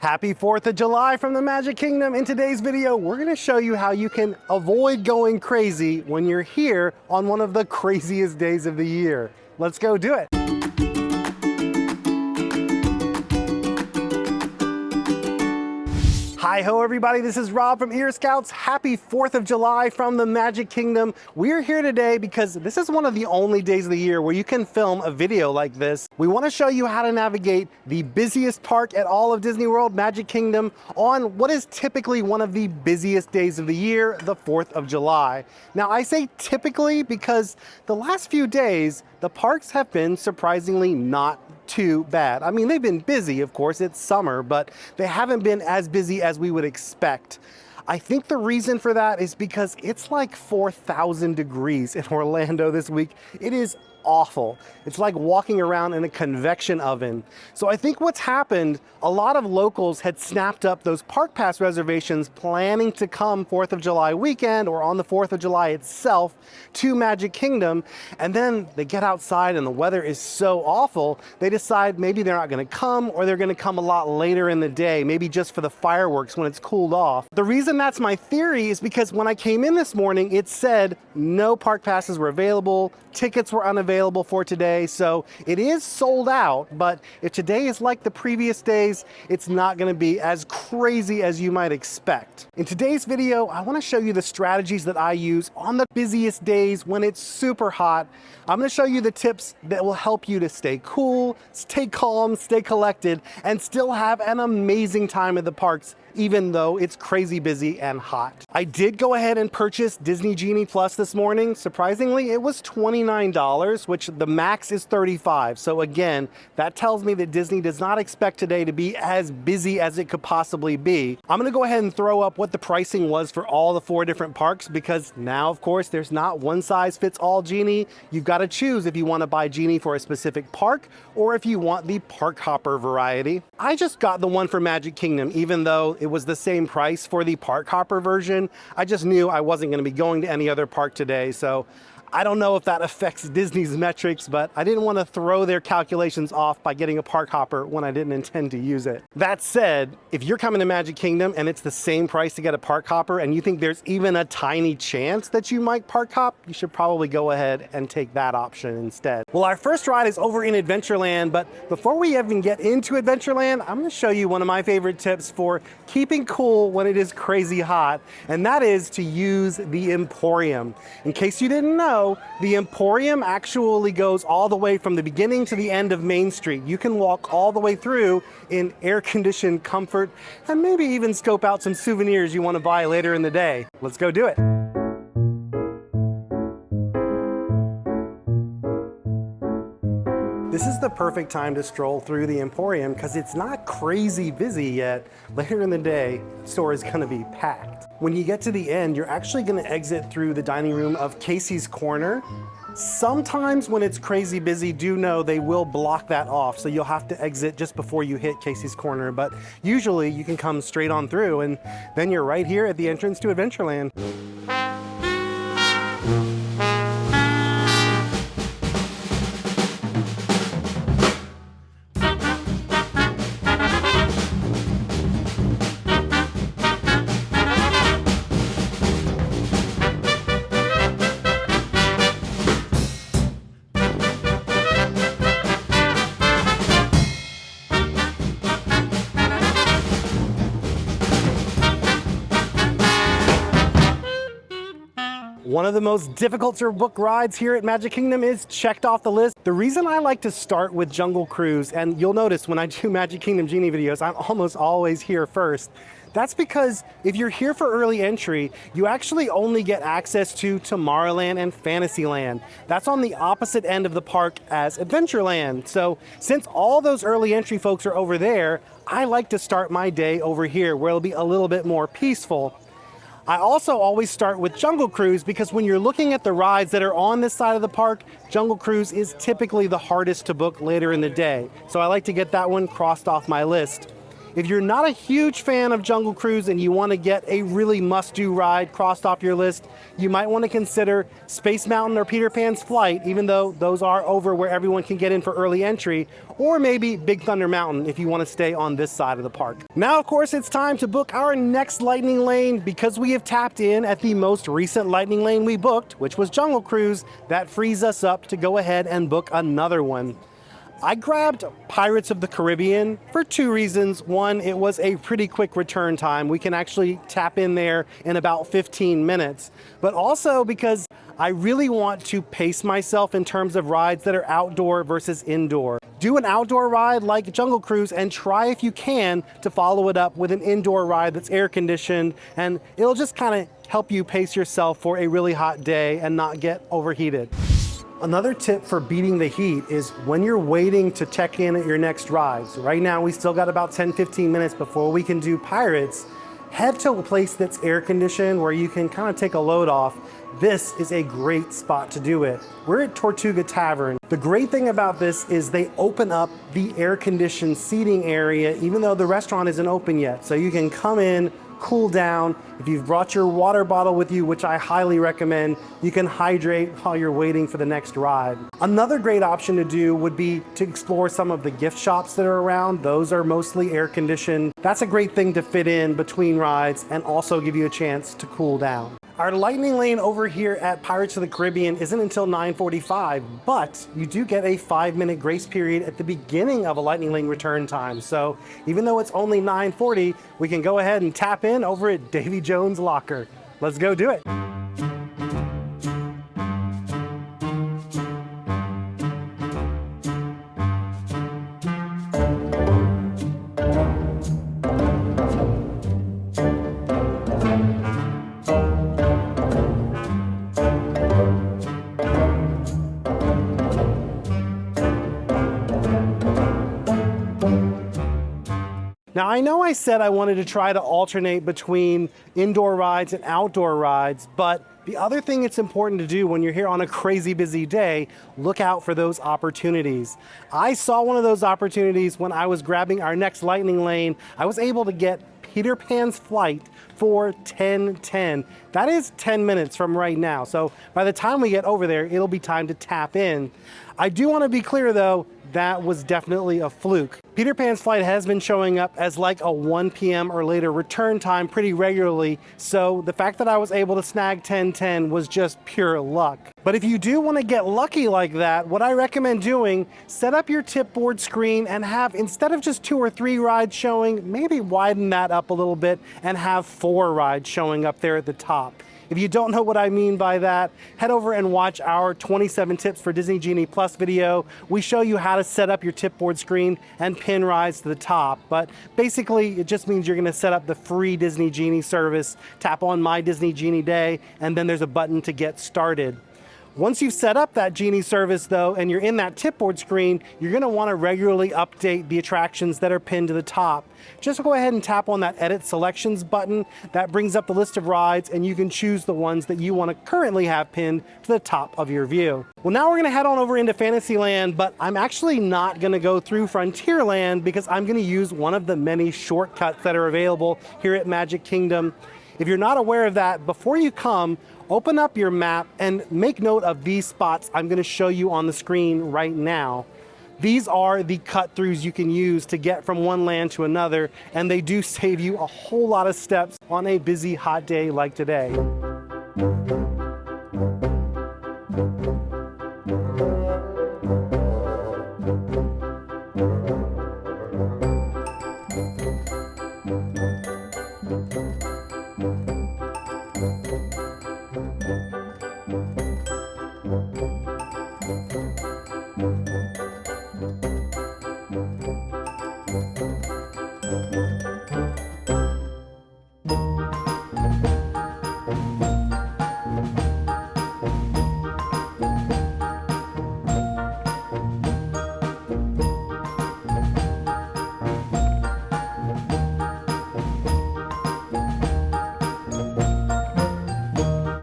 Happy 4th of July from the Magic Kingdom. In today's video, we're gonna show you how you can avoid going crazy when you're here on one of the craziest days of the year. Let's go do it. Hi-ho everybody, this is Rob from Ear Scouts. Happy 4th of July from the Magic Kingdom. We're here today because this is one of the only days of the year where you can film a video like this. We want to show you how to navigate the busiest park at all of Disney World, Magic Kingdom, on what is typically one of the busiest days of the year, the 4th of July. Now I say typically because the last few days, the parks have been surprisingly not too bad. I mean, they've been busy, of course, it's summer, but they haven't been as busy as we would expect. I think the reason for that is because it's like 4,000 degrees in Orlando this week. It is awful. It's like walking around in a convection oven. So I think what's happened, a lot of locals had snapped up those park pass reservations planning to come 4th of July weekend or on the 4th of July itself to Magic Kingdom. And then they get outside and the weather is so awful, they decide maybe they're not gonna come or they're gonna come a lot later in the day, maybe just for the fireworks when it's cooled off. The reason that's my theory is because when I came in this morning, it said no park passes were available, tickets were unavailable for today, so it is sold out, but if today is like the previous days, it's not gonna be as crazy as you might expect. In today's video, I wanna show you the strategies that I use on the busiest days when it's super hot. I'm gonna show you the tips that will help you to stay cool, stay calm, stay collected, and still have an amazing time at the parks, even though it's crazy busy and hot. I did go ahead and purchase Disney Genie Plus this morning. Surprisingly, it was $29, which the max is $35. So again, that tells me that Disney does not expect today to be as busy as it could possibly be. I'm gonna go ahead and throw up what the pricing was for all the 4 different parks, because now, of course, there's not one size fits all Genie. You've got to choose if you want to buy Genie for a specific park or if you want the park hopper variety. I just got the one for Magic Kingdom, even though it was the same price for the park hopper version. I just knew I wasn't going to be going to any other park today, so I don't know if that affects Disney's metrics, but I didn't want to throw their calculations off by getting a park hopper when I didn't intend to use it. That said, if you're coming to Magic Kingdom and it's the same price to get a park hopper and you think there's even a tiny chance that you might park hop, you should probably go ahead and take that option instead. Well, our first ride is over in Adventureland, but before we even get into Adventureland, I'm going to show you one of my favorite tips for keeping cool when it is crazy hot, and that is to use the Emporium. In case you didn't know, the Emporium actually goes all the way from the beginning to the end of Main Street. You can walk all the way through in air-conditioned comfort and maybe even scope out some souvenirs you want to buy later in the day. Let's go do it. This is the perfect time to stroll through the Emporium because it's not crazy busy yet. Later in the day, the store is going to be packed. When you get to the end, you're actually going to exit through the dining room of Casey's Corner. Sometimes when it's crazy busy, do know they will block that off, so you'll have to exit just before you hit Casey's Corner, but usually you can come straight on through and then you're right here at the entrance to Adventureland. One of the most difficult to book rides here at Magic Kingdom is checked off the list. The reason I like to start with Jungle Cruise, and you'll notice when I do Magic Kingdom Genie videos, I'm almost always here first. That's because if you're here for early entry, you actually only get access to Tomorrowland and Fantasyland. That's on the opposite end of the park as Adventureland. So since all those early entry folks are over there, I like to start my day over here where it'll be a little bit more peaceful. I also always start with Jungle Cruise because when you're looking at the rides that are on this side of the park, Jungle Cruise is typically the hardest to book later in the day. So I like to get that one crossed off my list. If you're not a huge fan of Jungle Cruise and you want to get a really must-do ride crossed off your list, you might want to consider Space Mountain or Peter Pan's Flight, even though those are over where everyone can get in for early entry, or maybe Big Thunder Mountain if you want to stay on this side of the park. Now, of course, it's time to book our next Lightning Lane. Because we have tapped in at the most recent Lightning Lane we booked, which was Jungle Cruise, that frees us up to go ahead and book another one. I grabbed Pirates of the Caribbean for two reasons. One, it was a pretty quick return time. We can actually tap in there in about 15 minutes. But also because I really want to pace myself in terms of rides that are outdoor versus indoor. Do an outdoor ride like Jungle Cruise and try, if you can, to follow it up with an indoor ride that's air conditioned, and it'll just kind of help you pace yourself for a really hot day and not get overheated. Another tip for beating the heat is when you're waiting to check in at your next ride. So right now we still got about 10-15 minutes before we can do Pirates. Head to a place that's air conditioned where you can kind of take a load off. This is a great spot to do it. We're at Tortuga Tavern. The great thing about this is they open up the air conditioned seating area even though the restaurant isn't open yet. So you can come in, cool down. If you've brought your water bottle with you, which I highly recommend, you can hydrate while you're waiting for the next ride. Another great option to do would be to explore some of the gift shops that are around. Those are mostly air conditioned. That's a great thing to fit in between rides and also give you a chance to cool down. Our Lightning Lane over here at Pirates of the Caribbean isn't until 9:45, but you do get a 5-minute grace period at the beginning of a Lightning Lane return time. So even though it's only 9:40, we can go ahead and tap in over at Davy Jones' locker. Let's go do it. Now, I know I said I wanted to try to alternate between indoor rides and outdoor rides, but the other thing it's important to do when you're here on a crazy busy day, look out for those opportunities. I saw one of those opportunities when I was grabbing our next Lightning Lane. I was able to get Peter Pan's Flight for $10.10. That is 10 minutes from right now. So by the time we get over there, it'll be time to tap in. I do want to be clear though, that was definitely a fluke. Peter Pan's Flight has been showing up as like a 1 p.m. or later return time pretty regularly, so the fact that I was able to snag 10:10 was just pure luck. But if you do want to get lucky like that, what I recommend doing, set up your tip board screen and have, instead of just 2 or 3 rides showing, maybe widen that up a little bit and have 4 rides showing up there at the top. If you don't know what I mean by that, head over and watch our 27 tips for Disney Genie Plus video. We show you how to set up your tip board screen and pin rides to the top. But basically, it just means you're gonna set up the free Disney Genie service, tap on My Disney Genie Day, and then there's a button to get started. Once you've set up that Genie service though, and you're in that tip board screen, you're gonna wanna regularly update the attractions that are pinned to the top. Just go ahead and tap on that Edit Selections button. That brings up the list of rides and you can choose the ones that you wanna currently have pinned to the top of your view. Well, now we're gonna head on over into Fantasyland, but I'm actually not gonna go through Frontierland because I'm gonna use one of the many shortcuts that are available here at Magic Kingdom. If you're not aware of that, before you come, open up your map and make note of these spots I'm gonna show you on the screen right now. These are the cut-throughs you can use to get from one land to another, and they do save you a whole lot of steps on a busy, hot day like today.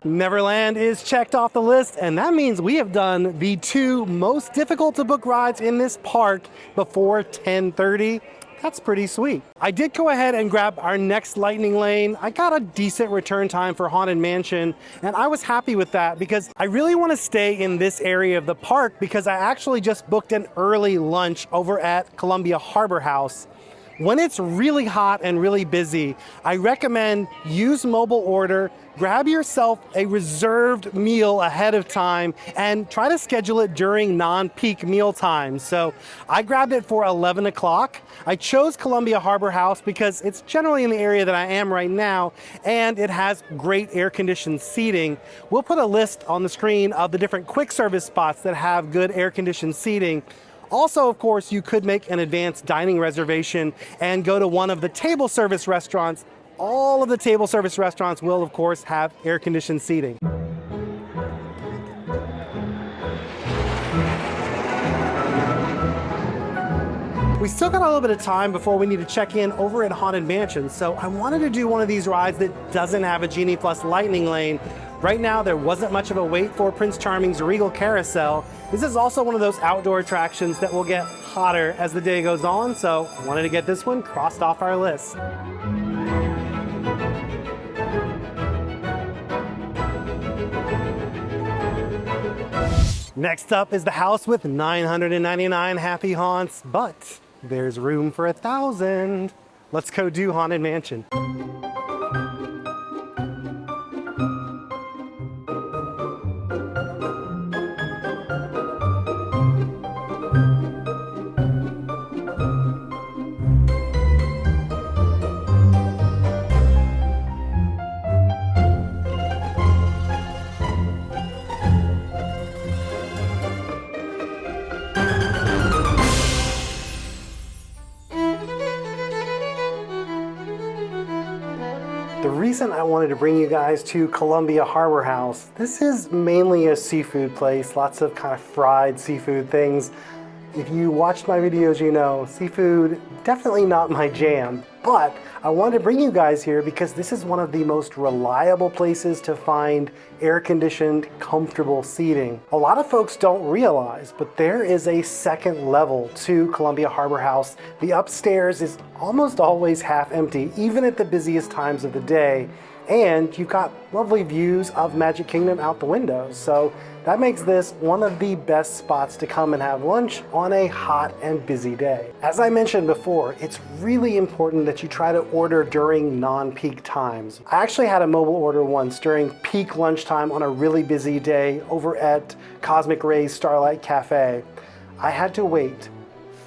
Neverland is checked off the list, and that means we have done the 2 most difficult to book rides in this park before 10:30. That's pretty sweet. I did go ahead and grab our next lightning lane. I got a decent return time for Haunted Mansion, and I was happy with that because I really want to stay in this area of the park because I actually just booked an early lunch over at Columbia Harbor House. When it's really hot and really busy, I recommend use mobile order, grab yourself a reserved meal ahead of time, and try to schedule it during non-peak meal times. So I grabbed it for 11 o'clock. I chose Columbia Harbor House because it's generally in the area that I am right now, and it has great air-conditioned seating. We'll put a list on the screen of the different quick service spots that have good air-conditioned seating. Also, of course, you could make an advanced dining reservation and go to one of the table service restaurants. All of the table service restaurants will, of course, have air-conditioned seating. We still got a little bit of time before we need to check in over at Haunted Mansion, so I wanted to do one of these rides that doesn't have a Genie Plus lightning lane. Right now, there wasn't much of a wait for Prince Charming's Regal Carousel. This is also one of those outdoor attractions that will get hotter as the day goes on, so I wanted to get this one crossed off our list. Next up is the house with 999 happy haunts, but there's room for 1,000. Let's go do Haunted Mansion. The reason I wanted to bring you guys to Columbia Harbor House, this is mainly a seafood place, lots of kind of fried seafood things. If you watched my videos, you know seafood, definitely not my jam, but I wanted to bring you guys here because this is one of the most reliable places to find air-conditioned, comfortable seating. A lot of folks don't realize, but there is a second level to Columbia Harbor House. The upstairs is almost always half empty, even at the busiest times of the day. And you've got lovely views of Magic Kingdom out the windows. So that makes this one of the best spots to come and have lunch on a hot and busy day. As I mentioned before, it's really important that you try to order during non-peak times. I actually had a mobile order once during peak lunchtime on a really busy day over at Cosmic Rays Starlight Cafe. I had to wait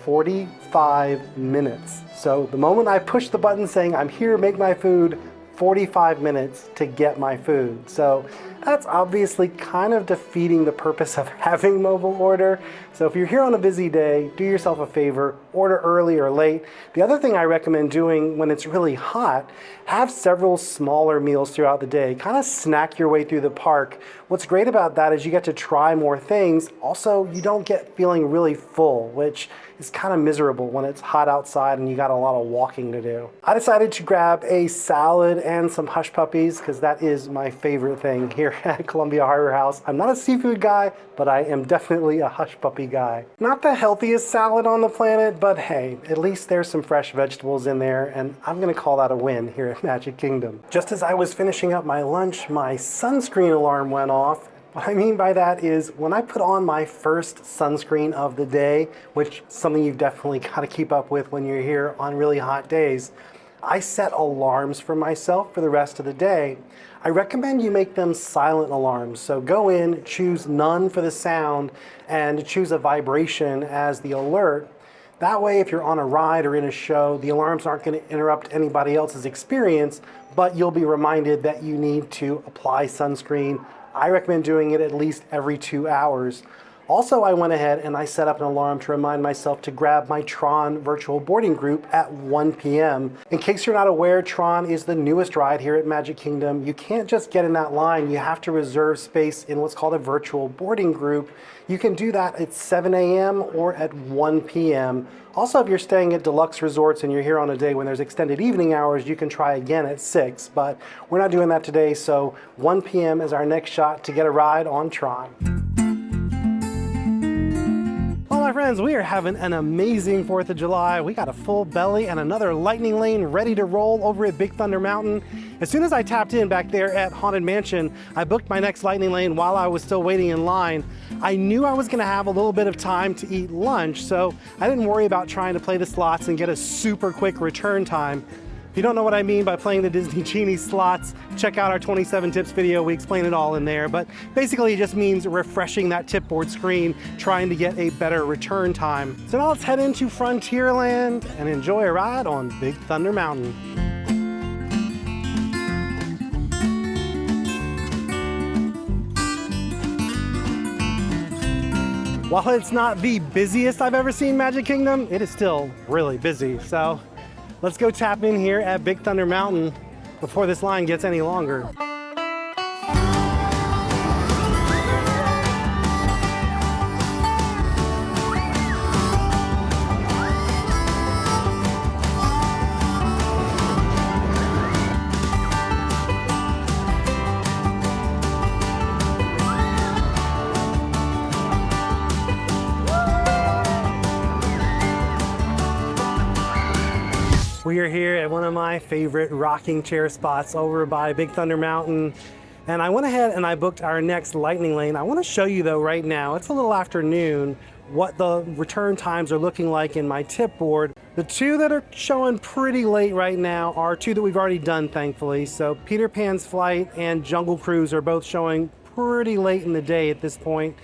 45 minutes. So the moment I pushed the button saying, "I'm here, make my food," 45 minutes to get my food. So that's obviously kind of defeating the purpose of having mobile order. So if you're here on a busy day, do yourself a favor, order early or late. The other thing I recommend doing when it's really hot, have several smaller meals throughout the day. Kind of snack your way through the park. What's great about that is you get to try more things. Also, you don't get feeling really full, which is kind of miserable when it's hot outside and you got a lot of walking to do. I decided to grab a salad and some hush puppies because that is my favorite thing here at Columbia Harbor House. I'm not a seafood guy, but I am definitely a hush puppy guy. Not the healthiest salad on the planet, but hey, at least there's some fresh vegetables in there, and I'm gonna call that a win here at Magic Kingdom. Just as I was finishing up my lunch, my sunscreen alarm went off. What I mean by that is when I put on my first sunscreen of the day, which is something you've definitely got to keep up with when you're here on really hot days, I set alarms for myself for the rest of the day. I recommend you make them silent alarms. So go in, choose none for the sound, and choose a vibration as the alert. That way, if you're on a ride or in a show, the alarms aren't going to interrupt anybody else's experience, but you'll be reminded that you need to apply sunscreen. I recommend doing it at least every 2 hours. Also, I went ahead and I set up an alarm to remind myself to grab my TRON virtual boarding group at 1 p.m. In case you're not aware, TRON is the newest ride here at Magic Kingdom. You can't just get in that line. You have to reserve space in what's called a virtual boarding group. You can do that at 7 a.m. or at 1 p.m. Also, if you're staying at deluxe resorts and you're here on a day when there's extended evening hours, you can try again at 6, but we're not doing that today, so 1 p.m. is our next shot to get a ride on TRON. While my friends, we are having an amazing 4th of July. We got a full belly and another lightning lane ready to roll over at Big Thunder Mountain. As soon as I tapped in back there at Haunted Mansion, I booked my next lightning lane while I was still waiting in line. I knew I was gonna have a little bit of time to eat lunch, so I didn't worry about trying to play the slots and get a super quick return time. If you don't know what I mean by playing the Disney Genie slots, check out our 27 tips video. We explain it all in there, but basically it just means refreshing that tip board screen, trying to get a better return time. So now let's head into Frontierland and enjoy a ride on Big Thunder Mountain. While it's not the busiest I've ever seen Magic Kingdom, it is still really busy. So let's go tap in here at Big Thunder Mountain before this line gets any longer. We are here at one of my favorite rocking chair spots over by Big Thunder Mountain. And I went ahead and I booked our next lightning lane. I want to show you though right now, it's a little afternoon, what the return times are looking like in my tip board. The two that are showing pretty late right now are two that we've already done, thankfully. So Peter Pan's Flight and Jungle Cruise are both showing pretty late in the day at this point.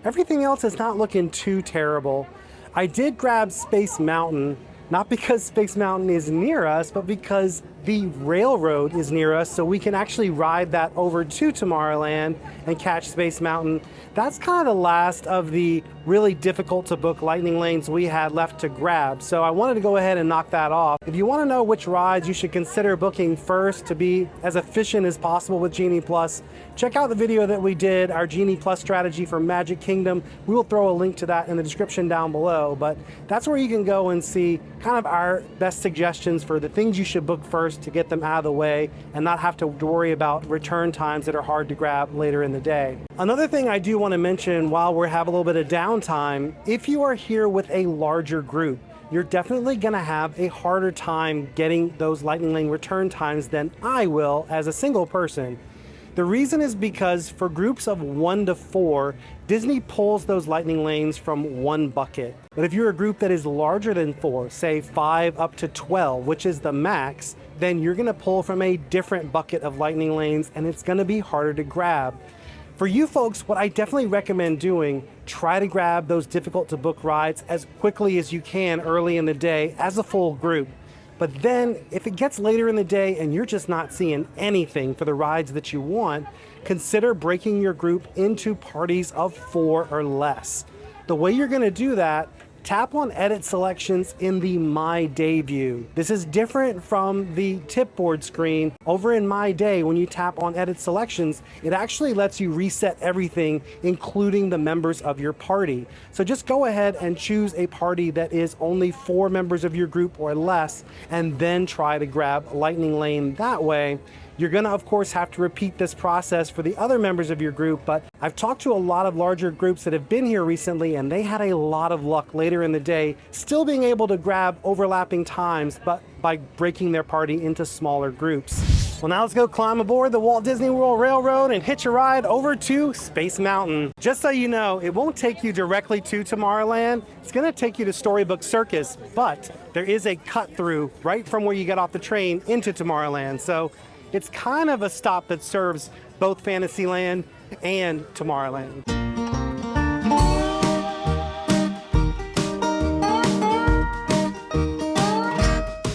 Everything else is not looking too terrible. I did grab Space Mountain, not because Space Mountain is near us, but because the railroad is near us, so we can actually ride that over to Tomorrowland and catch Space Mountain. That's kind of the last of the really difficult to book lightning lanes we had left to grab, so I wanted to go ahead and knock that off. If you want to know which rides you should consider booking first to be as efficient as possible with Genie Plus, check out the video that we did, our Genie Plus strategy for Magic Kingdom. We will throw a link to that in the description down below, but that's where you can go and see kind of our best suggestions for the things you should book first to get them out of the way and not have to worry about return times that are hard to grab later in the day. Another thing I do want to mention while we have a little bit of downtime, if you are here with a larger group, you're definitely going to have a harder time getting those lightning lane return times than I will as a single person. The reason is because for groups of 1 to 4, Disney pulls those lightning lanes from one bucket. But if you're a group that is larger than 4, say 5 up to 12, which is the max, then you're gonna pull from a different bucket of lightning lanes and it's gonna be harder to grab. For you folks, what I definitely recommend doing, try to grab those difficult to book rides as quickly as you can early in the day as a full group. But then if it gets later in the day and you're just not seeing anything for the rides that you want, consider breaking your group into parties of 4 or less. The way you're gonna do that, tap on edit selections in the My Day view. This is different from the tip board screen. Over in My Day, when you tap on edit selections, it actually lets you reset everything, including the members of your party. So just go ahead and choose a party that is only 4 members of your group or less, and then try to grab Lightning Lane that way. You're gonna, of course, have to repeat this process for the other members of your group, but I've talked to a lot of larger groups that have been here recently, and they had a lot of luck later in the day, still being able to grab overlapping times, but by breaking their party into smaller groups. Well, now let's go climb aboard the Walt Disney World Railroad and hitch a ride over to Space Mountain. Just so you know, it won't take you directly to Tomorrowland. It's gonna take you to Storybook Circus, but there is a cut through right from where you get off the train into Tomorrowland. So it's kind of a stop that serves both Fantasyland and Tomorrowland.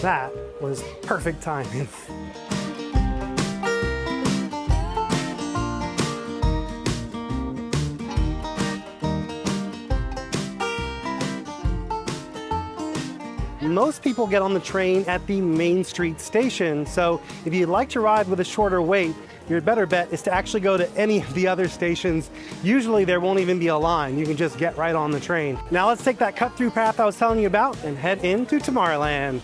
That was perfect timing. Most people get on the train at the Main Street station, so if you'd like to ride with a shorter wait, your better bet is to actually go to any of the other stations. Usually there won't even be a line. You can just get right on the train. Now let's take that cut-through path I was telling you about and head into Tomorrowland.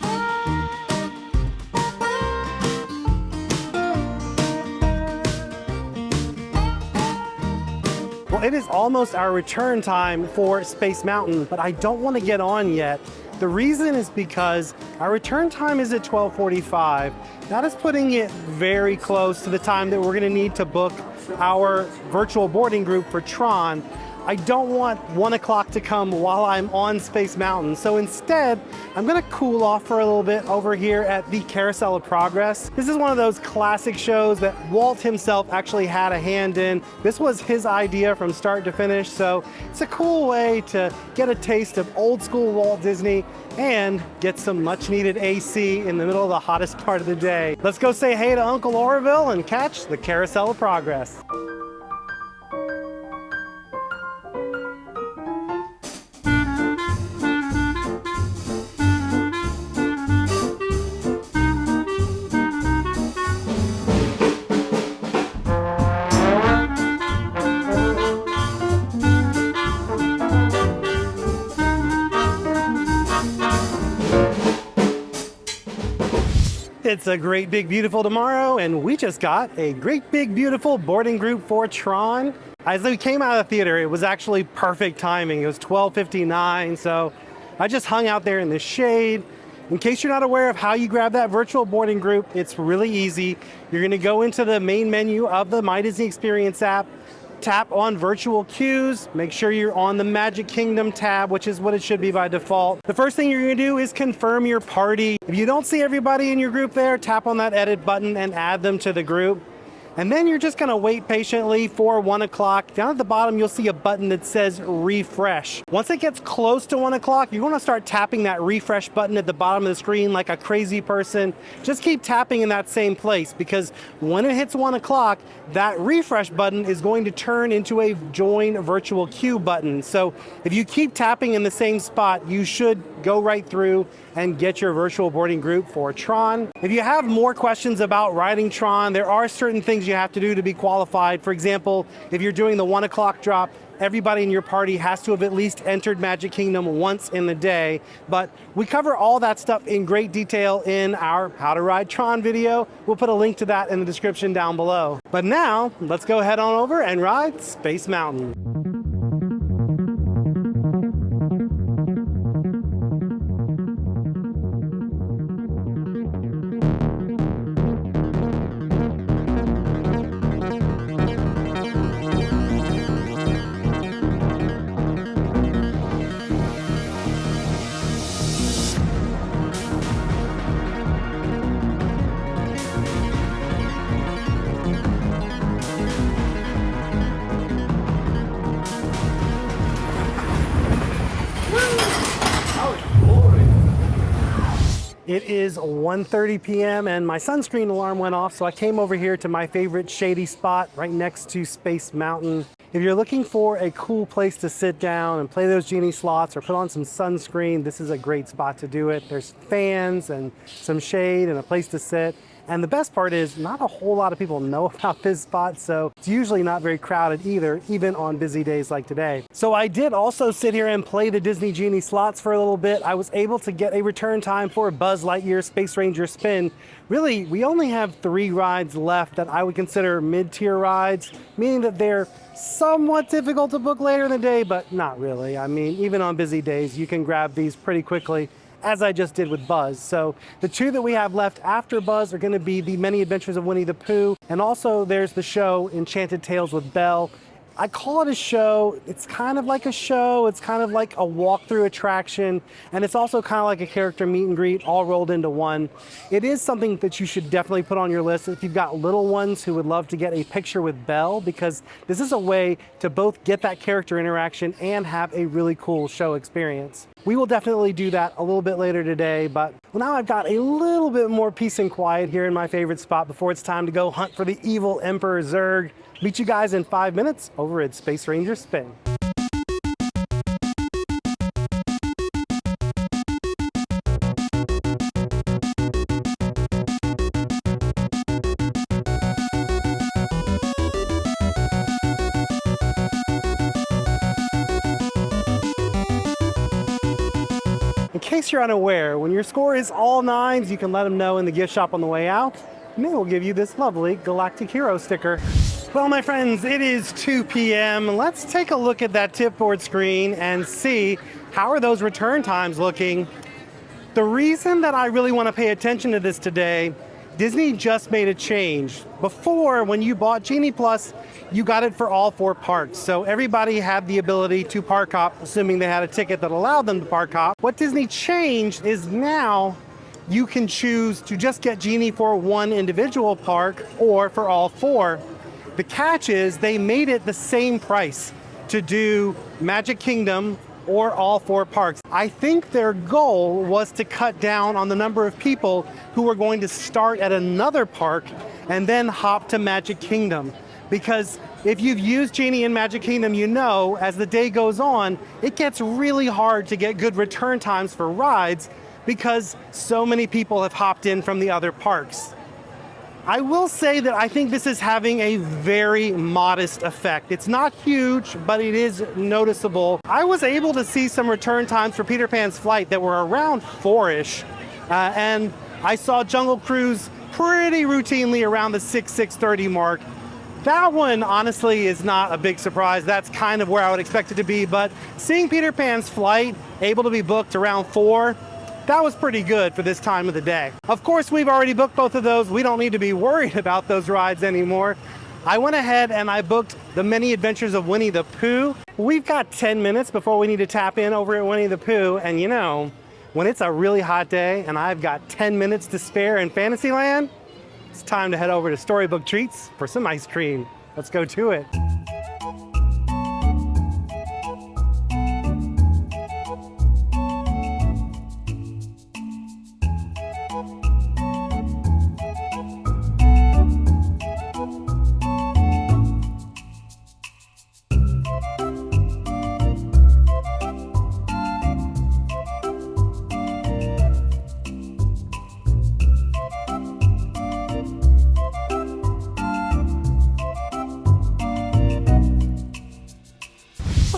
Well, it is almost our return time for Space Mountain, but I don't want to get on yet. The reason is because our return time is at 12:45. That is putting it very close to the time that we're going to need to book our virtual boarding group for TRON. I don't want 1 o'clock to come while I'm on Space Mountain. So instead, I'm gonna cool off for a little bit over here at the Carousel of Progress. This is one of those classic shows that Walt himself actually had a hand in. This was his idea from start to finish. So it's a cool way to get a taste of old school Walt Disney and get some much needed AC in the middle of the hottest part of the day. Let's go say hey to Uncle Orville and catch the Carousel of Progress. It's a great big beautiful tomorrow, and we just got a great big beautiful boarding group for TRON. As we came out of the theater, it was actually perfect timing. It was 12:59, so I just hung out there in the shade. In case you're not aware of how you grab that virtual boarding group, it's really easy. You're gonna go into the main menu of the My Disney Experience app, tap on virtual queues, make sure you're on the Magic Kingdom tab, which is what it should be by default. The first thing you're gonna do is confirm your party. If you don't see everybody in your group there, tap on that edit button and add them to the group. And then you're just gonna wait patiently for 1 o'clock. Down at the bottom, you'll see a button that says refresh. Once it gets close to 1 o'clock, you're gonna start tapping that refresh button at the bottom of the screen like a crazy person. Just keep tapping in that same place, because when it hits 1 o'clock, that refresh button is going to turn into a join virtual queue button. So if you keep tapping in the same spot, you should go right through and get your virtual boarding group for TRON. If you have more questions about riding TRON, there are certain things you have to do to be qualified. For example, if you're doing the 1 o'clock drop, everybody in your party has to have at least entered Magic Kingdom once in the day. But we cover all that stuff in great detail in our How to Ride TRON video. We'll put a link to that in the description down below. But now, let's go head on over and ride Space Mountain. It is 1:30 p.m. and my sunscreen alarm went off, so I came over here to my favorite Shady Spot right next to Space Mountain. If you're looking for a cool place to sit down and play those Genie slots or put on some sunscreen, this is a great spot to do it. There's fans and some shade and a place to sit. And the best part is not a whole lot of people know about this spot, so it's usually not very crowded either, even on busy days like today. So I did also sit here and play the Disney Genie slots for a little bit. I was able to get a return time for Buzz Lightyear Space Ranger Spin. Really, we only have 3 rides left that I would consider mid-tier rides, meaning that they're somewhat difficult to book later in the day, but not really. I mean, even on busy days, you can grab these pretty quickly, as I just did with Buzz. So the 2 that we have left after Buzz are gonna be the Many Adventures of Winnie the Pooh, and also there's the show Enchanted Tales with Belle. I call it a show. It's kind of like a show. It's kind of like a walkthrough attraction, and it's also kind of like a character meet and greet all rolled into one. It is something that you should definitely put on your list if you've got little ones who would love to get a picture with Belle, because this is a way to both get that character interaction and have a really cool show experience. We will definitely do that a little bit later today, but now I've got a little bit more peace and quiet here in my favorite spot before it's time to go hunt for the evil Emperor Zurg. Meet you guys in 5 minutes over at Space Ranger Spin. In case you're unaware, when your score is all 9s, you can let them know in the gift shop on the way out, and they will give you this lovely Galactic Hero sticker. Well, my friends, it is 2 p.m. Let's take a look at that tip board screen and see how are those return times looking. The reason that I really want to pay attention to this today, Disney just made a change. Before, when you bought Genie Plus, you got it for all 4 parks. So everybody had the ability to park hop, assuming they had a ticket that allowed them to park hop. What Disney changed is now you can choose to just get Genie for one individual park or for all 4. The catch is they made it the same price to do Magic Kingdom or all 4 parks. I think their goal was to cut down on the number of people who were going to start at another park and then hop to Magic Kingdom. Because if you've used Genie in Magic Kingdom, you know as the day goes on, it gets really hard to get good return times for rides because so many people have hopped in from the other parks. I will say that I think this is having a very modest effect. It's not huge, but it is noticeable. I was able to see some return times for Peter Pan's Flight that were around 4-ish, and I saw Jungle Cruise pretty routinely around the 6:30 mark. That one, honestly, is not a big surprise. That's kind of where I would expect it to be, but seeing Peter Pan's Flight able to be booked around 4, that was pretty good for this time of the day. Of course, we've already booked both of those. We don't need to be worried about those rides anymore. I went ahead and I booked the Many Adventures of Winnie the Pooh. We've got 10 minutes before we need to tap in over at Winnie the Pooh, and you know, when it's a really hot day and I've got 10 minutes to spare in Fantasyland, it's time to head over to Storybook Treats for some ice cream. Let's go to it.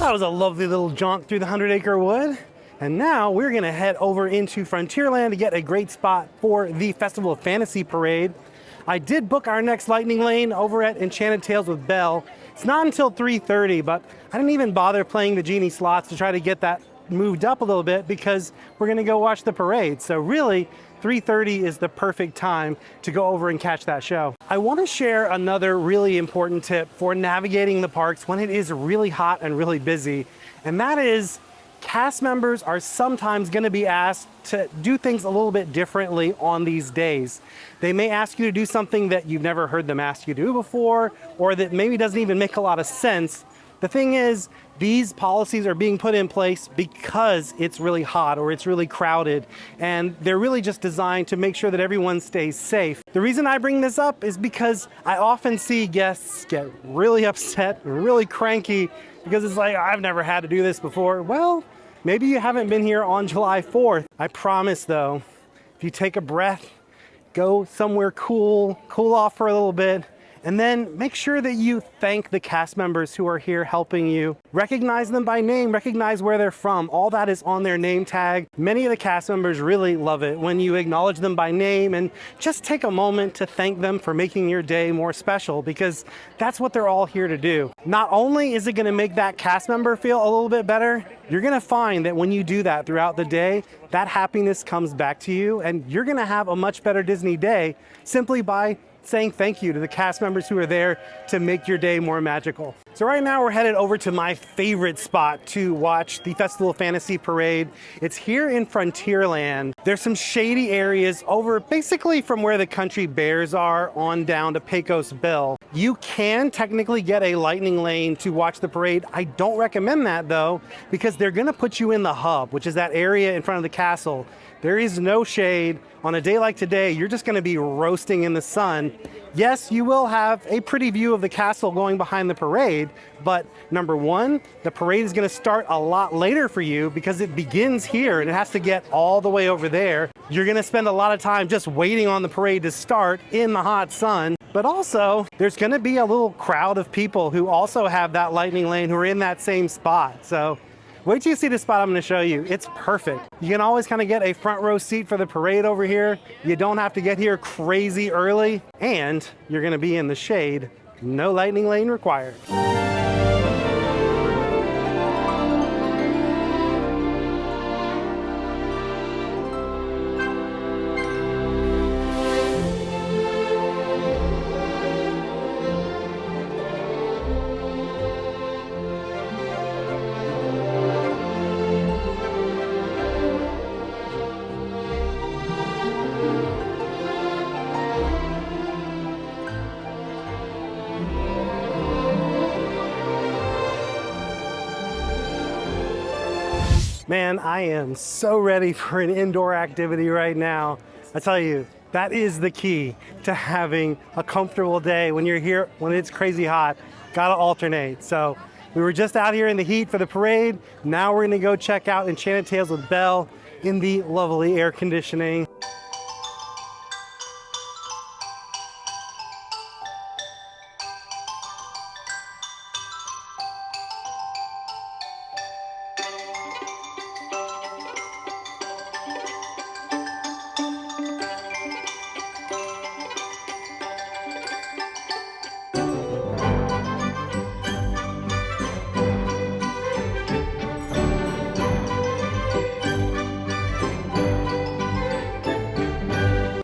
That was a lovely little jaunt through the 100-acre wood. And now we're gonna head over into Frontierland to get a great spot for the Festival of Fantasy Parade. I did book our next lightning lane over at Enchanted Tales with Belle. It's not until 3:30, but I didn't even bother playing the Genie slots to try to get that moved up a little bit because we're gonna go watch the parade. So really, 3:30 is the perfect time to go over and catch that show. I want to share another really important tip for navigating the parks when it is really hot and really busy, and that is cast members are sometimes going to be asked to do things a little bit differently on these days. They may ask you to do something that you've never heard them ask you to do before, or that maybe doesn't even make a lot of sense. The thing is, these policies are being put in place because it's really hot or it's really crowded, and they're really just designed to make sure that everyone stays safe. The reason I bring this up is because I often see guests get really upset, really cranky, because it's like, I've never had to do this before. Well, maybe you haven't been here on July 4th. I promise though, if you take a breath, go somewhere cool, cool off for a little bit, and then make sure that you thank the cast members who are here helping you. Recognize them by name, recognize where they're from. All that is on their name tag. Many of the cast members really love it when you acknowledge them by name and just take a moment to thank them for making your day more special, because that's what they're all here to do. Not only is it gonna make that cast member feel a little bit better, you're gonna find that when you do that throughout the day, that happiness comes back to you, and you're gonna have a much better Disney day simply by saying thank you to the cast members who are there to make your day more magical. So right now we're headed over to my favorite spot to watch the Festival of Fantasy Parade. It's here in Frontierland. There's some shady areas over basically from where the Country Bears are on down to Pecos Bill. You can technically get a lightning lane to watch the parade. I don't recommend that though, because they're gonna put you in the hub, which is that area in front of the castle. There is no shade. On a day like today, you're just gonna be roasting in the sun. Yes, you will have a pretty view of the castle going behind the parade, but number one, the parade is gonna start a lot later for you because it begins here and it has to get all the way over there. You're gonna spend a lot of time just waiting on the parade to start in the hot sun. But also, there's gonna be a little crowd of people who also have that lightning lane who are in that same spot. So wait till you see the spot I'm gonna show you. It's perfect. You can always kind of get a front row seat for the parade over here. You don't have to get here crazy early, and you're gonna be in the shade no lightning lane required. Man, I am so ready for an indoor activity right now. I tell you, that is the key to having a comfortable day when you're here, when it's crazy hot. Gotta alternate. So we were just out here in the heat for the parade. Now we're gonna go check out Enchanted Tales with Belle in the lovely air conditioning.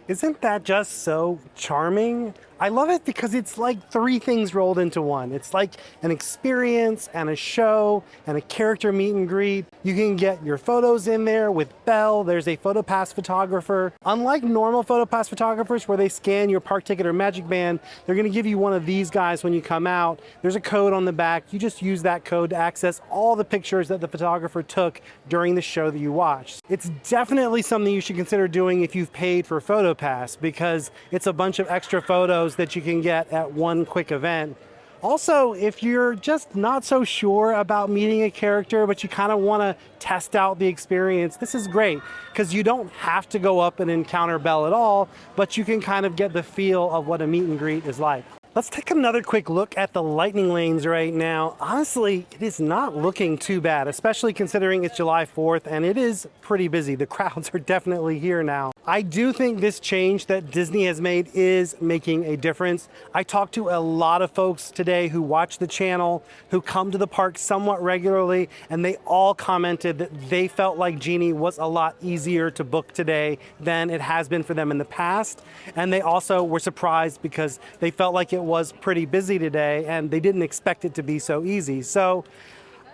Isn't that just so charming? I love it because it's like three things rolled into one. It's like an experience and a show and a character meet and greet. You can get your photos in there with Belle. There's a PhotoPass photographer. Unlike normal PhotoPass photographers where they scan your park ticket or Magic Band, they're gonna give you one of these guys when you come out. There's a code on the back. You just use that code to access all the pictures that the photographer took during the show that you watched. It's definitely something you should consider doing if you've paid for PhotoPass because it's a bunch of extra photos that you can get at one quick event. Also, if you're just not so sure about meeting a character, but you kind of want to test out the experience, this is great because you don't have to go up and encounter Belle at all, but you can kind of get the feel of what a meet and greet is like. Let's take another quick look at the lightning lanes right now. Honestly, it is not looking too bad, especially considering it's July 4th and it is pretty busy. The crowds are definitely here now. I do think this change that Disney has made is making a difference. I talked to a lot of folks today who watch the channel, who come to the park somewhat regularly, and they all commented that they felt like Genie was a lot easier to book today than it has been for them in the past. And they also were surprised because they felt like it was pretty busy today and they didn't expect it to be so easy. So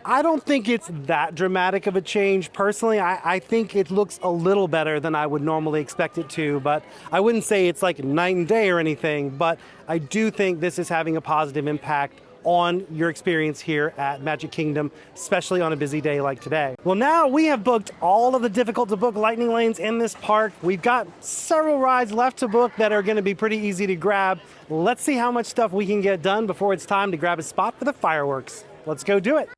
I don't think it's that dramatic of a change. Personally, I think it looks a little better than I would normally expect it to, but I wouldn't say it's like night and day or anything, but I do think this is having a positive impact on your experience here at Magic Kingdom, especially on a busy day like today. Well, now we have booked all of the difficult to book lightning lanes in this park. We've got several rides left to book that are gonna be pretty easy to grab. Let's see how much stuff we can get done before it's time to grab a spot for the fireworks. Let's go do it.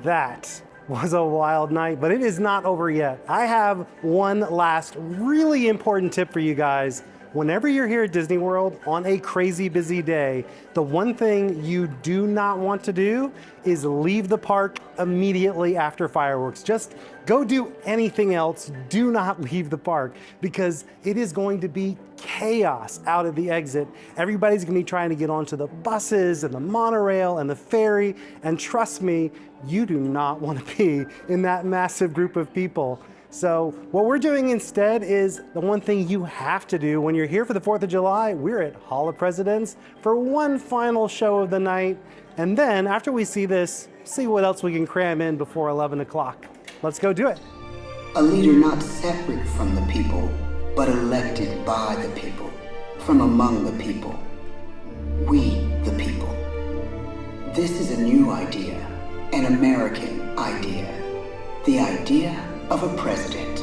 That was a wild night, but it is not over yet. I have one last really important tip for you guys. Whenever you're here at Disney World on a crazy busy day, the one thing you do not want to do is leave the park immediately after fireworks. Just go do anything else. Do not leave the park because it is going to be chaos out at the exit. Everybody's gonna be trying to get onto the buses and the monorail and the ferry. And trust me, you do not want to be in that massive group of people. So what we're doing instead is the one thing you have to do when you're here for the 4th of July. We're at Hall of Presidents for one final show of the night. And then after we see this, see what else we can cram in before 11 o'clock. Let's go do it. A leader not separate from the people, but elected by the people, from among the people. We, the people. This is a new idea, an American idea. The idea of a president.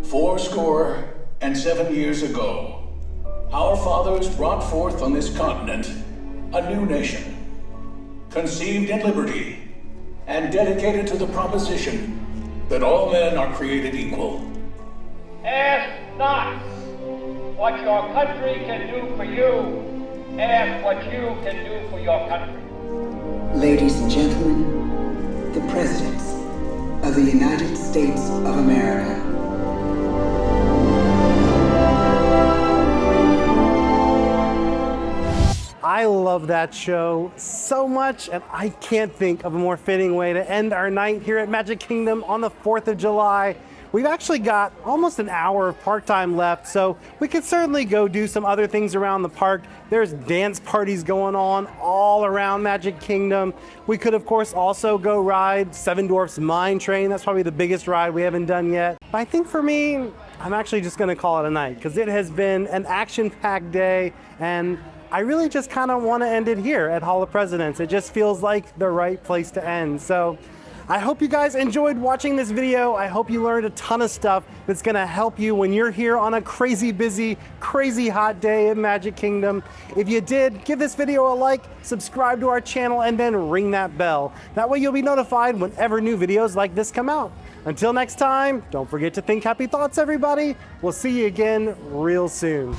"47 years ago, our fathers brought forth on this continent a new nation, conceived in liberty and dedicated to the proposition that all men are created equal. Ask not what your country can do for you. Ask what you can do for your country. Ladies and gentlemen, the presidents of the United States of America. I love that show so much, and I can't think of a more fitting way to end our night here at Magic Kingdom on the 4th of July. We've actually got almost an hour of park time left, so we could certainly go do some other things around the park. There's dance parties going on all around Magic Kingdom. We could, of course, also go ride Seven Dwarfs Mine Train. That's probably the biggest ride we haven't done yet. But I think for me, I'm actually just gonna call it a night because it has been an action-packed day, and I really just kind of want to end it here at Hall of Presidents. It just feels like the right place to end. So I hope you guys enjoyed watching this video. I hope you learned a ton of stuff that's going to help you when you're here on a crazy busy, crazy hot day at Magic Kingdom. If you did, give this video a like, subscribe to our channel, and then ring that bell. That way you'll be notified whenever new videos like this come out. Until next time, don't forget to think happy thoughts, everybody. We'll see you again real soon.